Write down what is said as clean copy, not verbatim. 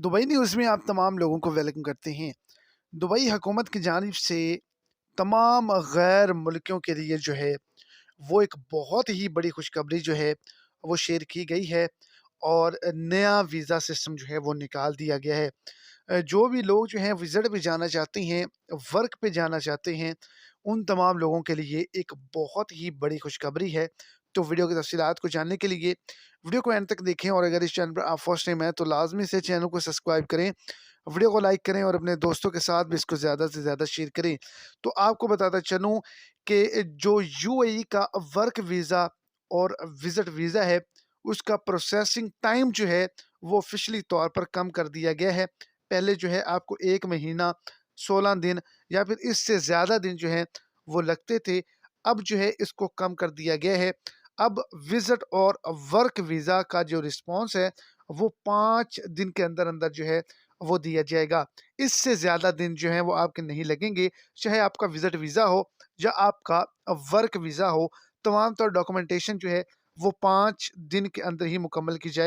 Dubai news में आप तमाम लोगों को वेलकम करते हैं। दुबई हुकूमत की जानिब से तमाम गैर मुल्कियों के लिए जो है, वो एक बहुत ही बड़ी खुशखबरी जो है, वो शेयर की गई है और नया वीज़ा सिस्टम जो है, वो निकाल दिया गया है। जो भी लोग जो हैं विज़िट पे जाना चाहते हैं, वर्क पे जाना चाहते हैं, उन तमाम लोगों के लिए एक बहुत ही बड़ी खुशखबरी है। तो वीडियो की तफ़सीलात को जानने के लिए वीडियो को एंड तक देखें और अगर इस चैनल पर आप फर्स्ट टाइम हैं, तो लाज़मी से चैनल को सब्सक्राइब करें, वीडियो को लाइक करें और अपने दोस्तों के साथ भी इसको ज़्यादा से ज़्यादा शेयर करें। तो आपको बताता चलूँ कि जो यूएई का वर्क वीज़ा और विज़िट वीज़ा है, उसका प्रोसेसिंग टाइम जो है, वो ऑफ़िशियली तौर पर कम कर दिया गया है। पहले जो है आपको 1 महीना, 16 दिन या फिर इससे ज़्यादा दिन जो हैं, वो लगते थे। अब जो है इसको कम कर दिया गया है। अब विज़िट और वर्क वीज़ा का जो रिस्पॉन्स है, वो 5 दिन के अंदर-अंदर जो है, वो दिया जाएगा। इससे ज़्यादा दिन जो हैं, वो आपके नहीं लगेंगे, चाहे आपका विज़िट वीज़ा हो या आपका वर्क वीज़ा हो। तमाम तर डॉक्यूमेंटेशन जो है, वो 5 दिन के अंदर ही मुकम्मल की जाए।